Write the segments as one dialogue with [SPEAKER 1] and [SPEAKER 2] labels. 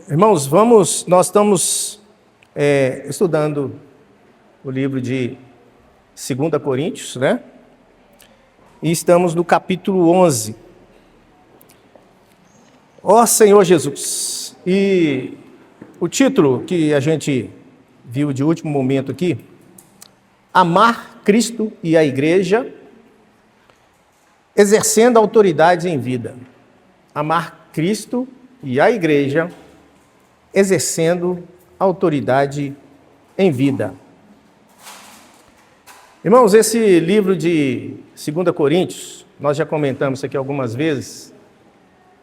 [SPEAKER 1] Irmãos, nós estamos estudando o livro de 2 Coríntios, né? E estamos no capítulo 11. Ó Senhor Jesus! E o título que a gente viu de último momento aqui, Amar Cristo e a Igreja, exercendo autoridade em vida. Amar Cristo e a Igreja, exercendo autoridade em vida. Irmãos, esse livro de 2 Coríntios, nós já comentamos isso aqui algumas vezes,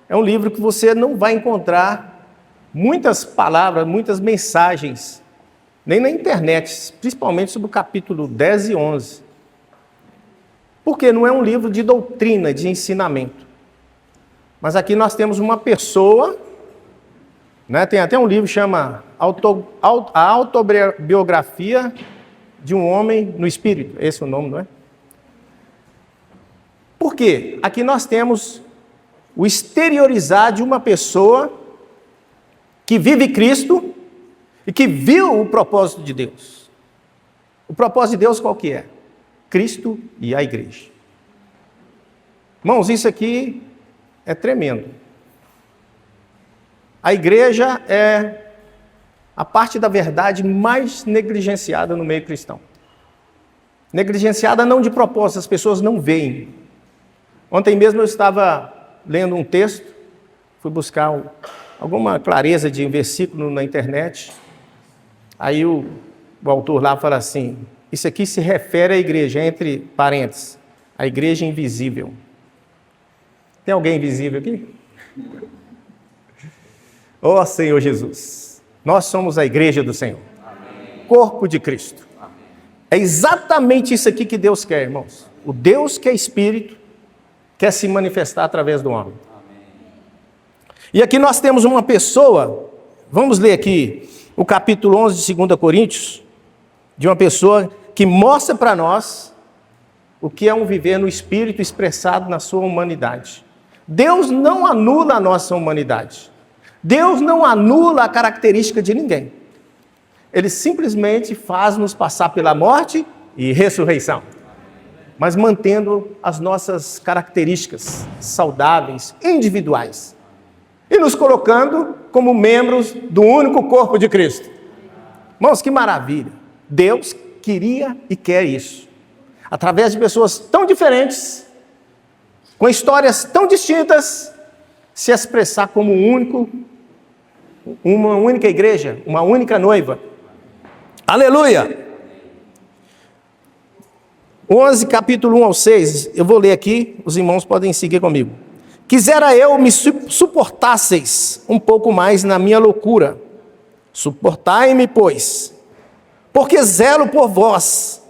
[SPEAKER 1] é um livro que você não vai encontrar muitas palavras, muitas mensagens, nem na internet, principalmente sobre o capítulo 10 e 11. Porque não é um livro de doutrina, de ensinamento. Mas aqui nós temos uma pessoa, né? Tem até um livro que chama A Autobiografia de um Homem no Espírito. Esse é o nome, não é? Por quê? Aqui nós temos o exteriorizar de uma pessoa que vive Cristo e que viu o propósito de Deus. O propósito de Deus qual que é? Cristo e a igreja. Irmãos, isso aqui é tremendo. A igreja é a parte da verdade mais negligenciada no meio cristão. Negligenciada não de propósito, as pessoas não veem. Ontem mesmo eu estava lendo um texto, fui buscar alguma clareza de um versículo na internet. Aí o autor lá fala assim, isso aqui se refere à igreja, entre parênteses, a igreja invisível. Tem alguém invisível aqui? Ó Senhor Jesus, nós somos a igreja do Senhor, amém. Corpo de Cristo. Amém. É exatamente isso aqui que Deus quer, irmãos. O Deus que é Espírito quer se manifestar através do homem. Amém. E aqui nós temos uma pessoa, vamos ler aqui o capítulo 11 de 2 Coríntios, de uma pessoa que mostra para nós o que é um viver no Espírito expressado na sua humanidade. Deus não anula a nossa humanidade. Deus não anula a característica de ninguém. Ele simplesmente faz-nos passar pela morte e ressurreição, mas mantendo as nossas características saudáveis, individuais, e nos colocando como membros do único corpo de Cristo. Irmãos, que maravilha! Deus queria e quer isso. Através de pessoas tão diferentes, com histórias tão distintas, se expressar como uma única igreja, uma única noiva. Aleluia! 11, capítulo 1 ao 6, eu vou ler aqui, os irmãos podem seguir comigo. Quisera eu me suportasseis um pouco mais na minha loucura. Suportai-me, pois, porque zelo por vós,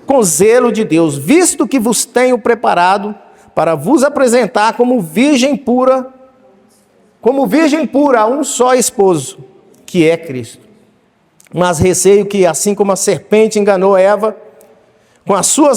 [SPEAKER 1] com zelo de Deus, visto que vos tenho preparado para vos apresentar como virgem pura a um só esposo, que é Cristo. Mas receio que, assim como a serpente enganou Eva, com a sua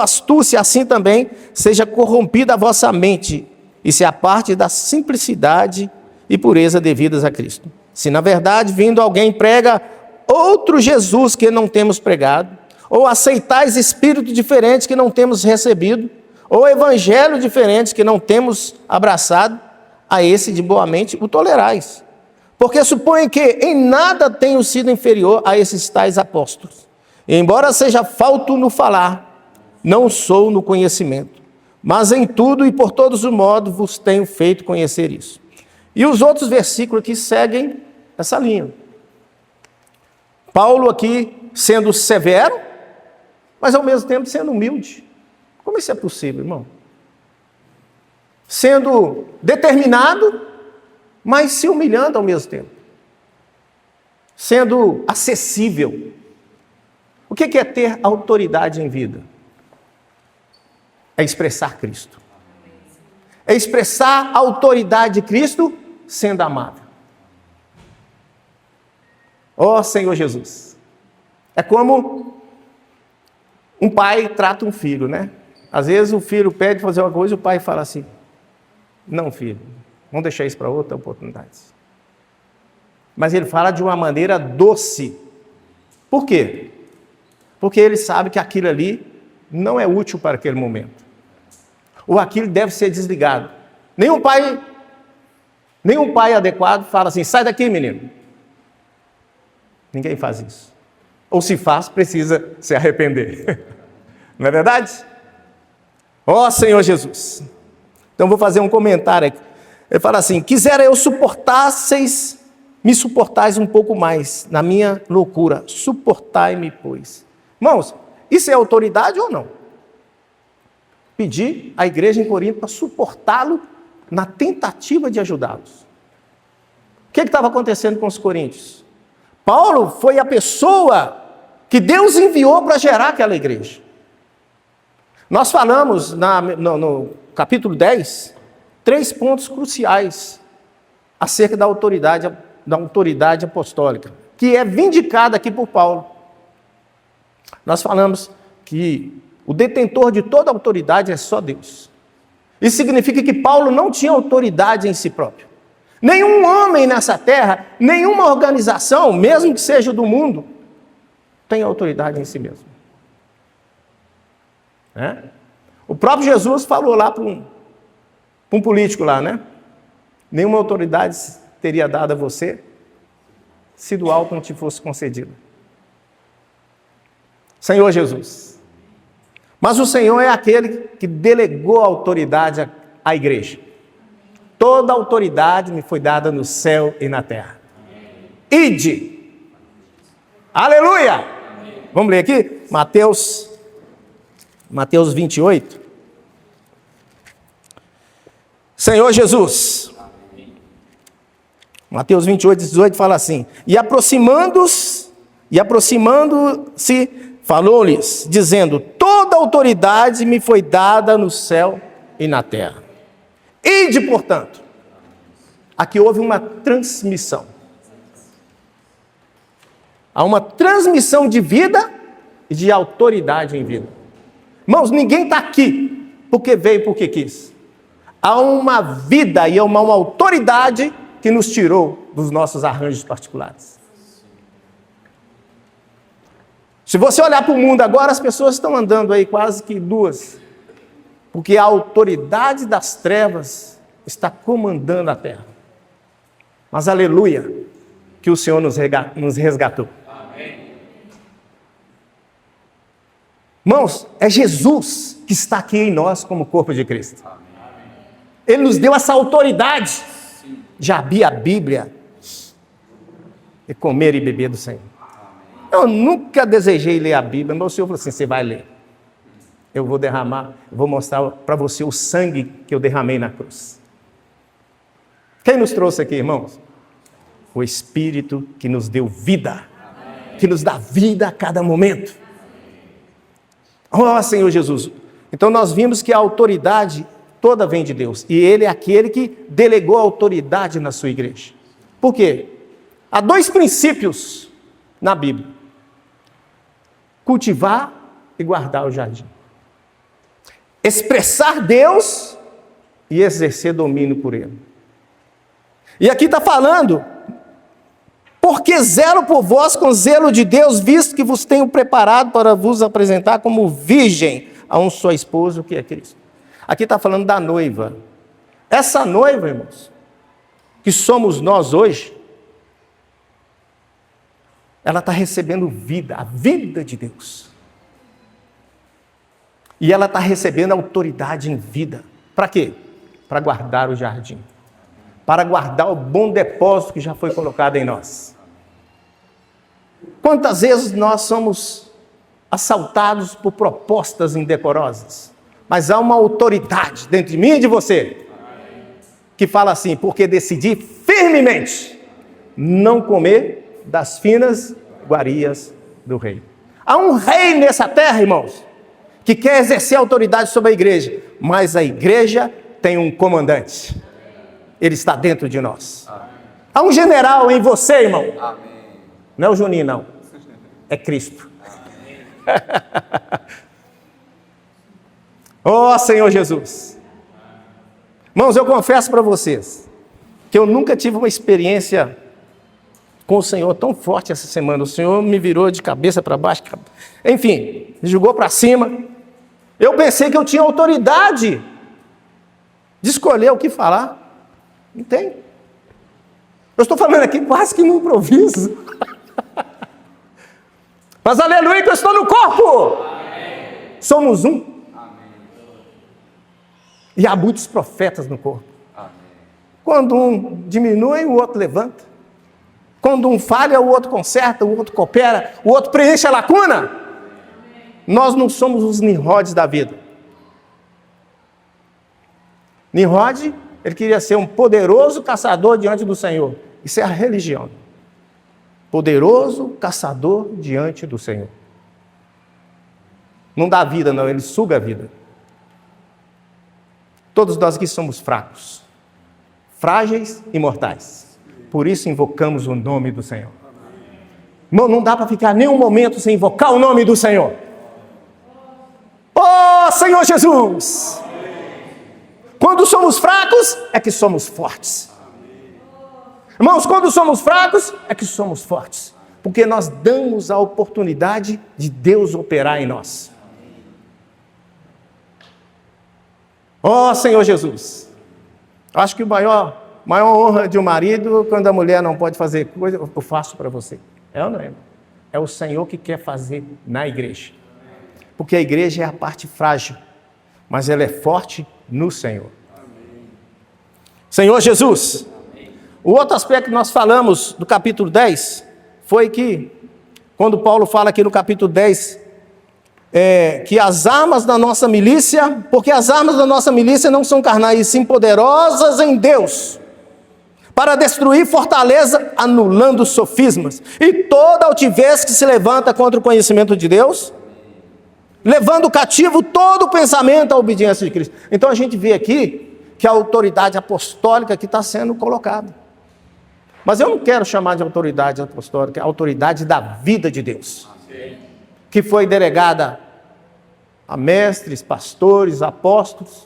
[SPEAKER 1] astúcia, assim também seja corrompida a vossa mente, e se aparte da simplicidade e pureza devidas a Cristo. Se na verdade, vindo alguém prega outro Jesus que não temos pregado, ou aceitais espírito diferente que não temos recebido, ou evangelho diferente que não temos abraçado, a esse de boa mente o tolerais. Porque suponho que em nada tenho sido inferior a esses tais apóstolos. E embora seja falto no falar, não sou no conhecimento. Mas em tudo e por todos os modos vos tenho feito conhecer isso. E os outros versículos aqui seguem essa linha. Paulo aqui sendo severo, mas ao mesmo tempo sendo humilde. Como isso é possível, irmão? Sendo determinado, mas se humilhando ao mesmo tempo. Sendo acessível. O que é ter autoridade em vida? É expressar Cristo. É expressar a autoridade de Cristo sendo amado. Ó Senhor Jesus. É como um pai trata um filho, né? Às vezes o filho pede fazer uma coisa e o pai fala assim, não filho, vamos deixar isso para outra oportunidade. Mas ele fala de uma maneira doce. Por quê? Porque ele sabe que aquilo ali não é útil para aquele momento. Ou aquilo deve ser desligado. Nenhum pai adequado fala assim, sai daqui, menino. Ninguém faz isso. Ou se faz, precisa se arrepender. Não é verdade? Ó Senhor Jesus. Então vou fazer um comentário aqui. Ele fala assim, quisera eu me suportais um pouco mais na minha loucura. Suportai-me, pois. Irmãos, isso é autoridade ou não? Pedir à igreja em Corinto para suportá-lo na tentativa de ajudá-los. O que estava acontecendo com os coríntios? Paulo foi a pessoa que Deus enviou para gerar aquela igreja. Nós falamos no capítulo 10, 3 pontos cruciais acerca da autoridade apostólica, que é vindicada aqui por Paulo. Nós falamos que o detentor de toda autoridade é só Deus. Isso significa que Paulo não tinha autoridade em si próprio. Nenhum homem nessa terra, nenhuma organização, mesmo que seja do mundo, tem autoridade em si mesmo. O próprio Jesus falou lá para um político lá, né? Nenhuma autoridade teria dado a você se do alto não te fosse concedido. Senhor Jesus. Mas o Senhor é aquele que delegou a autoridade à igreja. Toda a autoridade me foi dada no céu e na terra. Ide. Aleluia! Amém. Vamos ler aqui? Mateus 28. Senhor Jesus. Amém. Mateus 28, 18 fala assim, e aproximando-se, falou-lhes, dizendo, toda autoridade me foi dada no céu e na terra. Ide, portanto. Aqui houve uma transmissão. Há uma transmissão de vida e de autoridade em vida. Irmãos, ninguém está aqui porque veio, porque quis. Há uma vida e uma autoridade que nos tirou dos nossos arranjos particulares. Se você olhar para o mundo agora, as pessoas estão andando aí quase que duas. Porque a autoridade das trevas está comandando a terra. Mas aleluia, que o Senhor nos resgatou. Amém. Irmãos, é Jesus que está aqui em nós como corpo de Cristo. Amém. Ele nos deu essa autoridade de abrir a Bíblia e comer e beber do Senhor. Eu nunca desejei ler a Bíblia, mas o Senhor falou assim, você vai ler. Eu vou mostrar para você o sangue que eu derramei na cruz. Quem nos trouxe aqui, irmãos? O Espírito que nos deu vida, que nos dá vida a cada momento. Oh, Senhor Jesus. Então nós vimos que a autoridade toda vem de Deus. E Ele é aquele que delegou a autoridade na sua igreja. Por quê? Há 2 princípios na Bíblia. Cultivar e guardar o jardim. Expressar Deus e exercer domínio por Ele. E aqui está falando, porque zelo por vós com zelo de Deus, visto que vos tenho preparado para vos apresentar como virgem a um só esposo, que é Cristo. Aqui está falando da noiva. Essa noiva, irmãos, que somos nós hoje, ela está recebendo vida, a vida de Deus. E ela está recebendo autoridade em vida. Para quê? Para guardar o jardim. Para guardar o bom depósito que já foi colocado em nós. Quantas vezes nós somos assaltados por propostas indecorosas? Mas há uma autoridade dentro de mim e de você que fala assim, porque decidi firmemente não comer das finas iguarias do rei. Há um rei nessa terra, irmãos, que quer exercer autoridade sobre a igreja, mas a igreja tem um comandante. Ele está dentro de nós. Amém. Há um general em você, irmão. Amém. Não é o Juninho, não. É Cristo. Oh, Senhor Jesus. Irmãos, eu confesso para vocês que eu nunca tive uma experiência com o Senhor tão forte essa semana. O Senhor me virou de cabeça para baixo. Enfim, me jogou para cima. Eu pensei que eu tinha autoridade de escolher o que falar. Não tem. Eu estou falando aqui quase que no improviso. Mas aleluia que eu estou no corpo. Amém. Somos um. Amém. E há muitos profetas no corpo. Amém. Quando um diminui, o outro levanta. Quando um falha, o outro conserta, o outro coopera, o outro preenche a lacuna. Amém. Nós não somos os Nimrodes da vida. Nimrod, ele queria ser um poderoso caçador diante do Senhor. Isso é a religião. Poderoso caçador diante do Senhor. Não dá vida, não, ele suga a vida. Todos nós aqui somos fracos, frágeis e mortais. Por isso invocamos o nome do Senhor. Não dá para ficar nenhum momento sem invocar o nome do Senhor. Oh, Senhor Jesus! Quando somos fracos, é que somos fortes. Irmãos, quando somos fracos, é que somos fortes. Porque nós damos a oportunidade de Deus operar em nós. Oh, Senhor Jesus. Acho que a maior honra de um marido, quando a mulher não pode fazer coisa, eu faço para você. É ou não é? É o Senhor que quer fazer na igreja. Porque a igreja é a parte frágil, mas ela é forte no Senhor. Senhor Jesus. O outro aspecto que nós falamos do capítulo 10 foi que, quando Paulo fala aqui no capítulo 10, que as armas da nossa milícia, porque as armas da nossa milícia não são carnais, sim poderosas em Deus, para destruir fortaleza, anulando sofismas, e toda altivez que se levanta contra o conhecimento de Deus, levando cativo todo o pensamento à obediência de Cristo. Então a gente vê aqui que a autoridade apostólica que está sendo colocada. Mas eu não quero chamar de autoridade apostólica, é a autoridade da vida de Deus. Que foi delegada a mestres, pastores, apóstolos,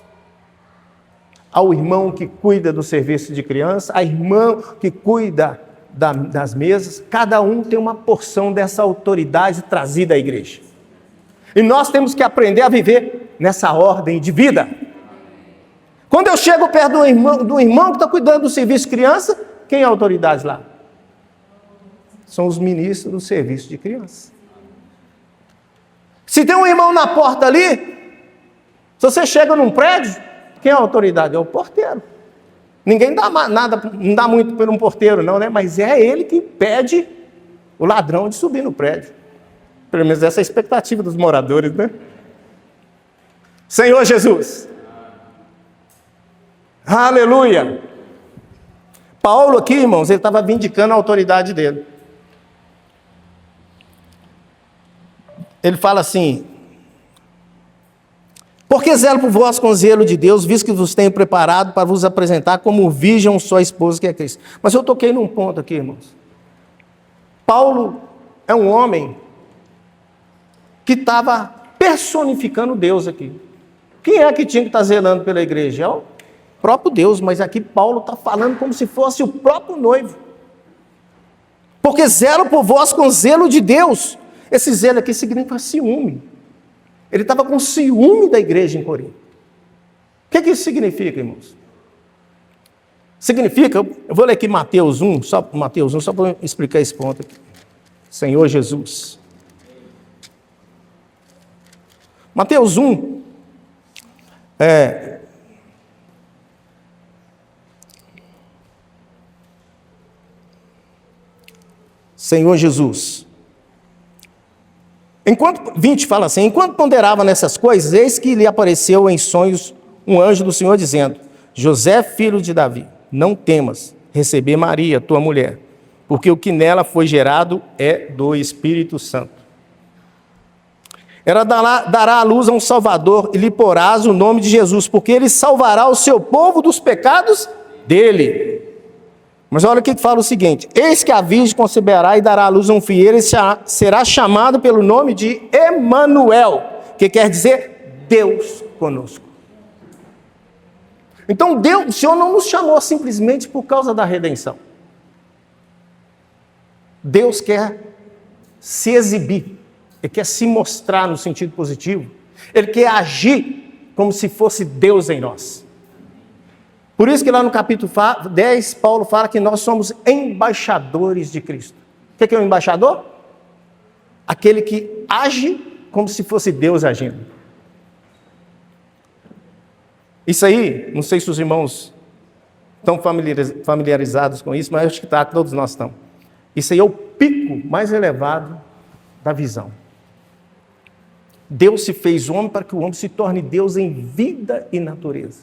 [SPEAKER 1] ao irmão que cuida do serviço de criança, a irmã que cuida das mesas. Cada um tem uma porção dessa autoridade trazida à igreja. E nós temos que aprender a viver nessa ordem de vida. Quando eu chego perto do irmão que está cuidando do serviço de criança, quem é a autoridade lá? São os ministros do serviço de criança. Se tem um irmão na porta ali, se você chega num prédio, quem é a autoridade? É o porteiro. Ninguém dá nada, não dá muito por um porteiro não, né? Mas é ele que impede o ladrão de subir no prédio. Pelo menos essa é a expectativa dos moradores, né? Senhor Jesus. Aleluia. Paulo aqui, irmãos, ele estava vindicando a autoridade dele. Ele fala assim: porque zelo por vós com zelo de Deus, visto que vos tenho preparado para vos apresentar como virgem sua esposa, que é Cristo. Mas eu toquei num ponto aqui, irmãos. Paulo é um homem que estava personificando Deus aqui. Quem é que tinha que estar zelando pela igreja? É o próprio Deus, mas aqui Paulo está falando como se fosse o próprio noivo. Porque zelo por vós com zelo de Deus. Esse zelo aqui significa ciúme. Ele estava com ciúme da igreja em Corinto. O que isso significa, irmãos? Significa, eu vou ler aqui Mateus 1, só para explicar esse ponto aqui. Senhor Jesus. Mateus 1, Senhor Jesus. 20 fala assim: enquanto ponderava nessas coisas, eis que lhe apareceu em sonhos um anjo do Senhor, dizendo: José, filho de Davi, não temas receber Maria, tua mulher, porque o que nela foi gerado é do Espírito Santo. Ela dará à luz a um Salvador, e lhe porás o nome de Jesus, porque ele salvará o seu povo dos pecados dele. Mas olha o que fala o seguinte: eis que a virgem conceberá e dará à luz a um filho, ele será chamado pelo nome de Emanuel, que quer dizer Deus conosco. Então o Senhor não nos chamou simplesmente por causa da redenção. Deus quer se exibir, Ele quer se mostrar no sentido positivo, Ele quer agir como se fosse Deus em nós. Por isso que lá no capítulo 10, Paulo fala que nós somos embaixadores de Cristo. O que é um embaixador? Aquele que age como se fosse Deus agindo. Isso aí, não sei se os irmãos estão familiarizados com isso, mas acho que todos nós estamos. Isso aí é o pico mais elevado da visão. Deus se fez homem para que o homem se torne Deus em vida e natureza.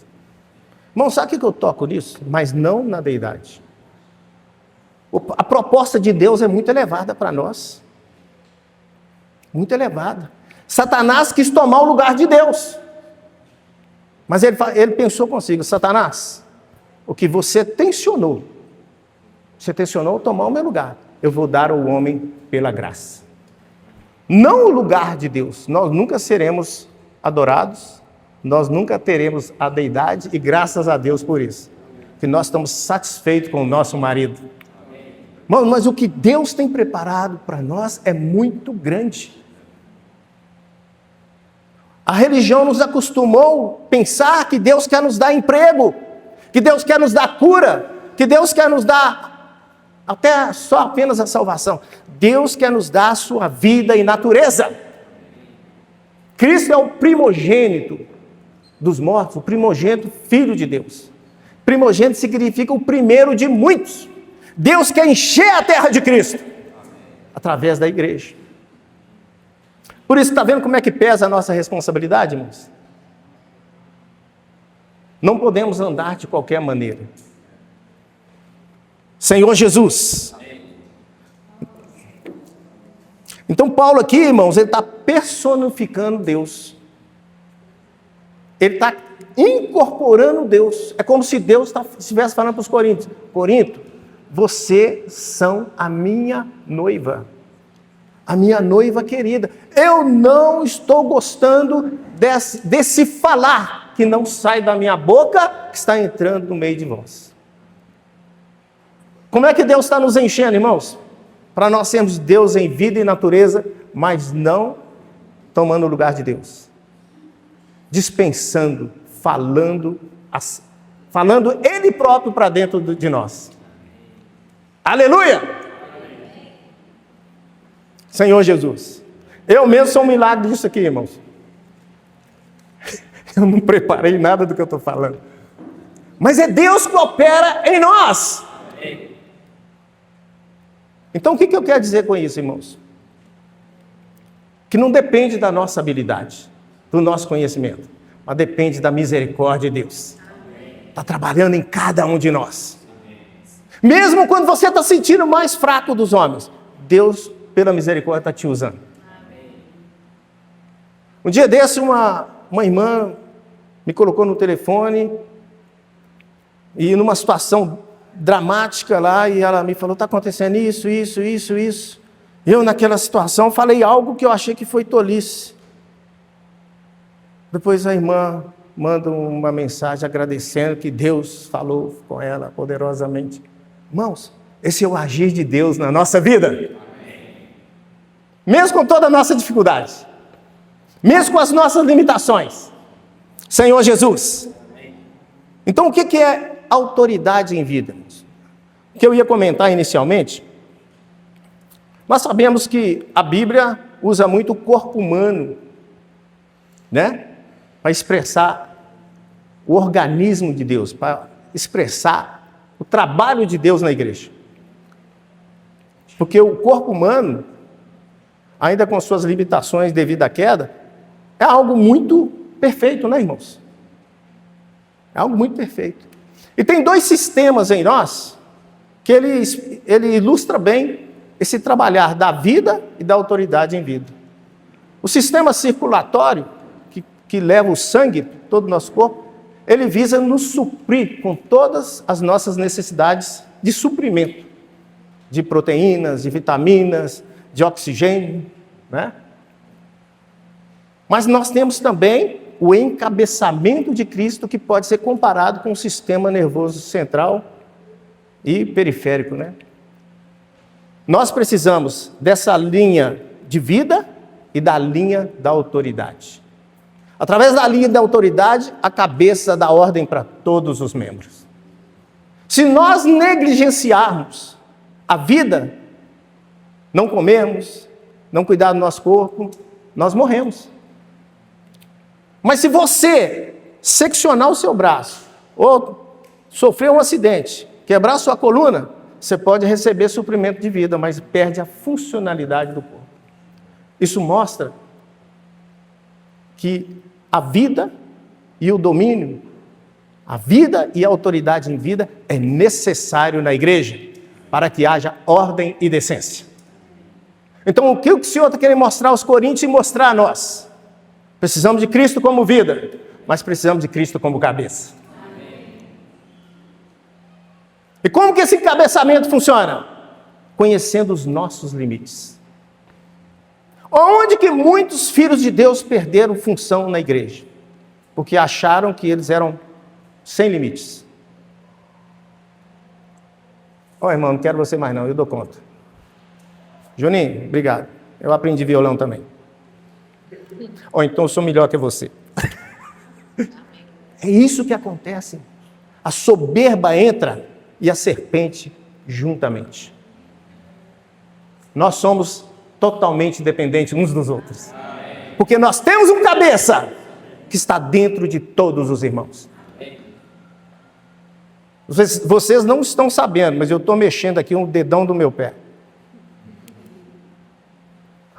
[SPEAKER 1] Irmão, sabe o que eu toco nisso? Mas não na deidade. A proposta de Deus é muito elevada para nós. Muito elevada. Satanás quis tomar o lugar de Deus. Mas ele pensou consigo: Satanás, o que você tensionou tomar o meu lugar. Eu vou dar ao homem pela graça. Não o lugar de Deus. Nós nunca seremos adorados, nós nunca teremos a deidade, e graças a Deus por isso. Que nós estamos satisfeitos com o nosso marido. Mas o que Deus tem preparado para nós é muito grande. A religião nos acostumou a pensar que Deus quer nos dar emprego, que Deus quer nos dar cura, que Deus quer nos dar apenas a salvação. Deus quer nos dar a sua vida e natureza. Cristo é o primogênito dos mortos, o primogênito filho de Deus. Primogênito significa o primeiro de muitos. Deus quer encher a terra de Cristo através da igreja. Por isso, está vendo como é que pesa a nossa responsabilidade, irmãos? Não podemos andar de qualquer maneira. Senhor Jesus. Então, Paulo aqui, irmãos, ele está personificando Deus. Ele está incorporando Deus. É como se Deus estivesse falando para os coríntios: Corinto, vocês são a minha noiva. A minha noiva querida. Eu não estou gostando desse falar que não sai da minha boca, que está entrando no meio de vós. Como é que Deus está nos enchendo, irmãos? Para nós sermos Deus em vida e natureza, mas não tomando o lugar de Deus. Dispensando, falando Ele próprio para dentro de nós. Aleluia! Senhor Jesus, eu mesmo sou um milagre disso aqui, irmãos. Eu não preparei nada do que eu estou falando. Mas é Deus que opera em nós. Então o que eu quero dizer com isso, irmãos? Que não depende da nossa habilidade, do nosso conhecimento, mas depende da misericórdia de Deus. Está trabalhando em cada um de nós. Mesmo quando você está sentindo mais fraco dos homens, Deus, pela misericórdia, está te usando. Um dia desse, uma irmã me colocou no telefone, e numa situação dramática lá, e ela me falou: está acontecendo isso. Eu, naquela situação, falei algo que eu achei que foi tolice. Depois a irmã manda uma mensagem agradecendo que Deus falou com ela poderosamente. Irmãos, esse é o agir de Deus na nossa vida. Mesmo com toda a nossa dificuldade, mesmo com as nossas limitações. Senhor Jesus. Então, o que é autoridade em vida? O que eu ia comentar inicialmente, nós sabemos que a Bíblia usa muito o corpo humano, né? Para expressar o organismo de Deus, para expressar o trabalho de Deus na igreja. Porque o corpo humano, ainda com suas limitações devido à queda, é algo muito perfeito, né, irmãos? É algo muito perfeito. E tem dois sistemas em nós que ele ilustra bem esse trabalhar da vida e da autoridade em vida. O sistema circulatório, que leva o sangue, todo o nosso corpo, ele visa nos suprir com todas as nossas necessidades de suprimento, de proteínas, de vitaminas, de oxigênio, né? Mas nós temos também o encabeçamento de Cristo, que pode ser comparado com o sistema nervoso central e periférico, né? Nós precisamos dessa linha de vida e da linha da autoridade. Através da linha da autoridade, a cabeça dá ordem para todos os membros. Se nós negligenciarmos a vida, não comermos, não cuidar do nosso corpo, nós morremos. Mas se você seccionar o seu braço, ou sofrer um acidente, quebrar sua coluna, você pode receber suprimento de vida, mas perde a funcionalidade do corpo. Isso mostra que a vida e o domínio, a vida e a autoridade em vida é necessário na igreja para que haja ordem e decência. Então, o que o Senhor está querendo mostrar aos coríntios e mostrar a nós? Precisamos de Cristo como vida, mas precisamos de Cristo como cabeça. E como que esse encabeçamento funciona? Conhecendo os nossos limites. Onde que muitos filhos de Deus perderam função na igreja? Porque acharam que eles eram sem limites. Irmão, não quero você mais não, eu dou conta. Juninho, obrigado. Eu aprendi violão também. Então eu sou melhor que você. É isso que acontece. A soberba entra e a serpente juntamente. Nós somos totalmente dependentes uns dos outros. Porque nós temos um cabeça que está dentro de todos os irmãos. Vocês não estão sabendo, mas eu estou mexendo aqui um dedão do meu pé.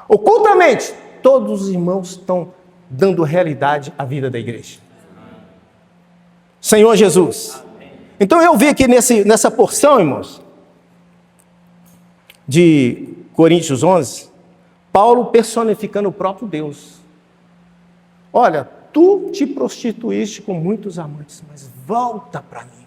[SPEAKER 1] Ocultamente, todos os irmãos estão dando realidade à vida da igreja. Senhor Jesus. Então eu vi aqui nessa porção, irmãos, de Coríntios 11, Paulo personificando o próprio Deus. Olha, tu te prostituíste com muitos amantes, mas volta para mim.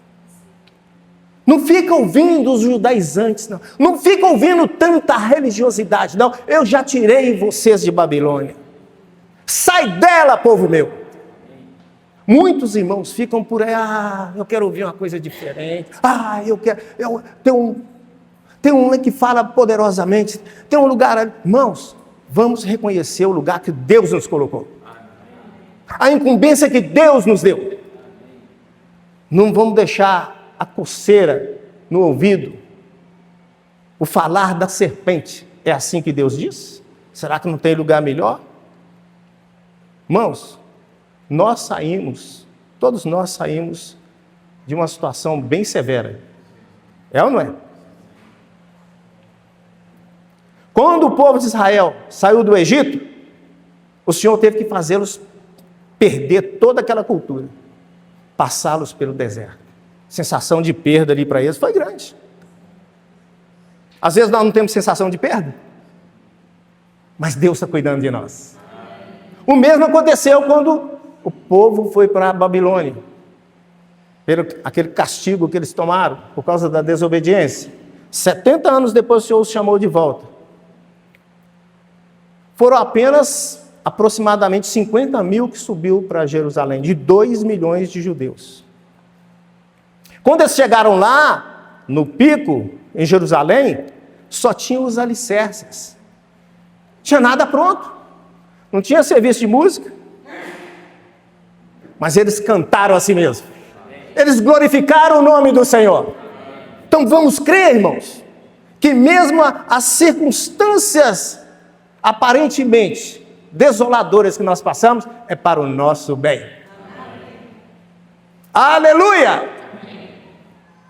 [SPEAKER 1] Não fica ouvindo os judaizantes, não. Não fica ouvindo tanta religiosidade, não. Eu já tirei vocês de Babilônia. Sai dela, povo meu. Muitos irmãos ficam por aí, eu quero ouvir uma coisa diferente. Tem um que fala poderosamente. Tem um lugar, irmãos, vamos reconhecer o lugar que Deus nos colocou. A incumbência que Deus nos deu. Não vamos deixar a coceira no ouvido, o falar da serpente. É assim que Deus diz? Será que não tem lugar melhor? Irmãos, todos nós saímos de uma situação bem severa. É ou não é? Quando o povo de Israel saiu do Egito, o Senhor teve que fazê-los perder toda aquela cultura, passá-los pelo deserto. A sensação de perda ali para eles foi grande. Às vezes nós não temos sensação de perda, mas Deus está cuidando de nós. O mesmo aconteceu quando o povo foi para a Babilônia, pelo aquele castigo que eles tomaram por causa da desobediência. 70 anos depois o Senhor os chamou de volta. Foram apenas aproximadamente 50 mil que subiu para Jerusalém, de 2 milhões de judeus. Quando eles chegaram lá, no pico, em Jerusalém, só tinham os alicerces. Não tinha nada pronto. Não tinha serviço de música. Mas eles cantaram a si mesmo. Eles glorificaram o nome do Senhor. Então vamos crer, irmãos, que mesmo as circunstâncias aparentemente desoladoras que nós passamos, é para o nosso bem. Aleluia!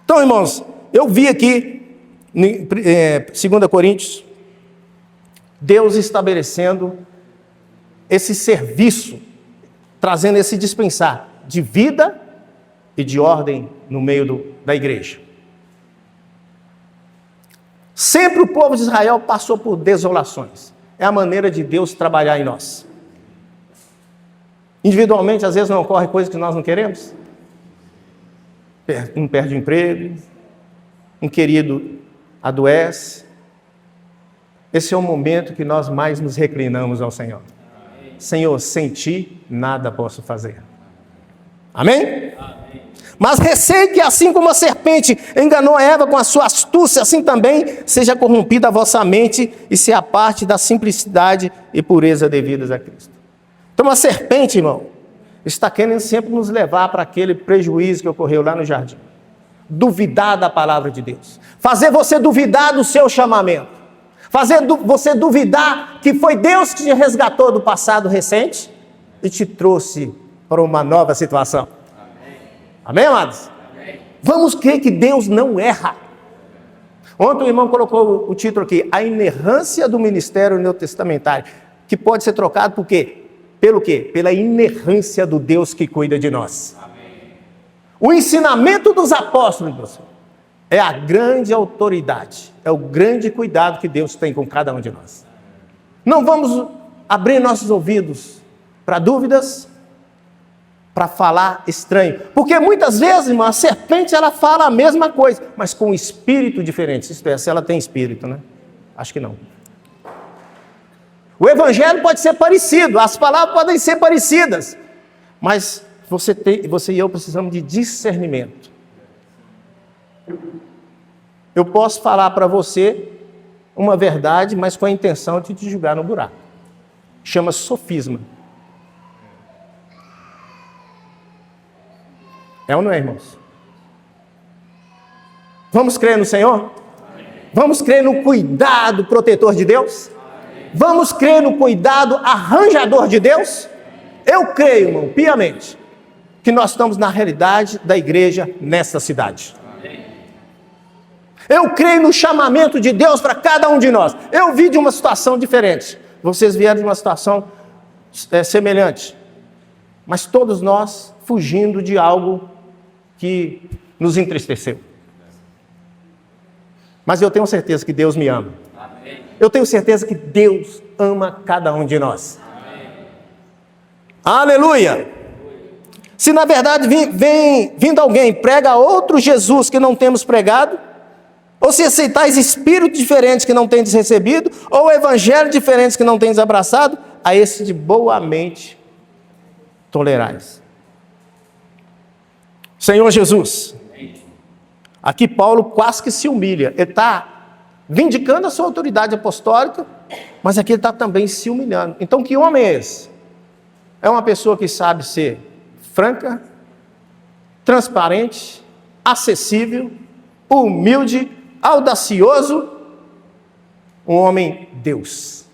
[SPEAKER 1] Então, irmãos, eu vi aqui, em 2 Coríntios, Deus estabelecendo esse serviço, trazendo esse dispensar de vida e de ordem no meio da igreja. Sempre o povo de Israel passou por desolações. É a maneira de Deus trabalhar em nós. Individualmente, às vezes não ocorre coisa que nós não queremos. Um perde o emprego, um querido adoece. Esse é o momento que nós mais nos reclinamos ao Senhor. Senhor, sem ti nada posso fazer. Amém? Amém. Mas receio que, assim como a serpente enganou Eva com a sua astúcia, assim também seja corrompida a vossa mente e se aparte da simplicidade e pureza devidas a Cristo. Então a serpente, irmão, está querendo sempre nos levar para aquele prejuízo que ocorreu lá no jardim. Duvidar da palavra de Deus. Fazer você duvidar do seu chamamento. Fazer você duvidar que foi Deus que te resgatou do passado recente e te trouxe para uma nova situação. Amém, amados? Amém. Vamos crer que Deus não erra. Ontem o irmão colocou o título aqui, a inerrância do ministério neotestamentário, que pode ser trocado por quê? Pelo quê? Pela inerrância do Deus que cuida de nós. Amém. O ensinamento dos apóstolos é a grande autoridade, é o grande cuidado que Deus tem com cada um de nós. Não vamos abrir nossos ouvidos para dúvidas, para falar estranho. Porque muitas vezes, irmão, a serpente ela fala a mesma coisa, mas com um espírito diferente. Isto é, se ela tem espírito, né? Acho que não. O evangelho pode ser parecido, as palavras podem ser parecidas, mas você e eu precisamos de discernimento. Eu posso falar para você uma verdade, mas com a intenção de te jogar no buraco. Chama sofisma. É ou não é, irmãos? Vamos crer no Senhor? Amém. Vamos crer no cuidado protetor de Deus? Amém. Vamos crer no cuidado arranjador de Deus? Eu creio, irmão, piamente, que nós estamos na realidade da igreja nesta cidade. Amém. Eu creio no chamamento de Deus para cada um de nós. Eu vi de uma situação diferente. Vocês vieram de uma situação semelhante. Mas todos nós fugindo de algo que nos entristeceu. Mas eu tenho certeza que Deus me ama. Amém. Eu tenho certeza que Deus ama cada um de nós. Amém. Aleluia! Se na verdade vindo alguém prega outro Jesus que não temos pregado, ou se aceitais espíritos diferentes que não tendes recebido, ou evangelhos diferentes que não tendes abraçado, a esse de boamente tolerais. Senhor Jesus, aqui Paulo quase que se humilha. Ele está vindicando a sua autoridade apostólica, mas aqui ele está também se humilhando. Então que homem é esse? É uma pessoa que sabe ser franca, transparente, acessível, humilde, audacioso, um homem Deus.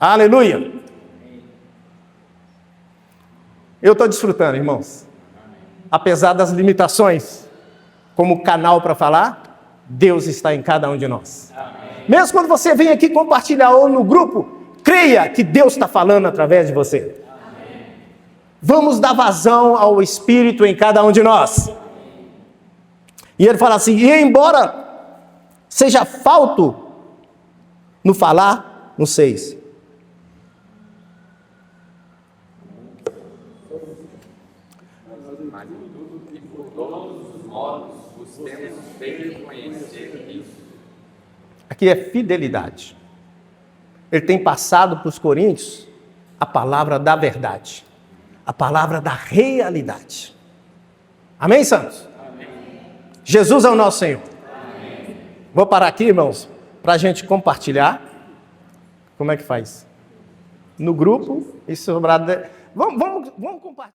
[SPEAKER 1] Aleluia! Eu estou desfrutando, irmãos. Apesar das limitações, como canal para falar, Deus está em cada um de nós. Amém. Mesmo quando você vem aqui compartilhar ou no grupo, creia que Deus está falando através de você. Amém. Vamos dar vazão ao Espírito em cada um de nós. Amém. E ele fala assim, e embora seja falto no falar, no 6. Aqui é fidelidade. Ele tem passado para os coríntios a palavra da verdade, a palavra da realidade. Amém, santos? Amém. Jesus é o nosso Senhor. Amém. Vou parar aqui, irmãos, para a gente compartilhar. Como é que faz? No grupo e sobrar. Vamos compartilhar.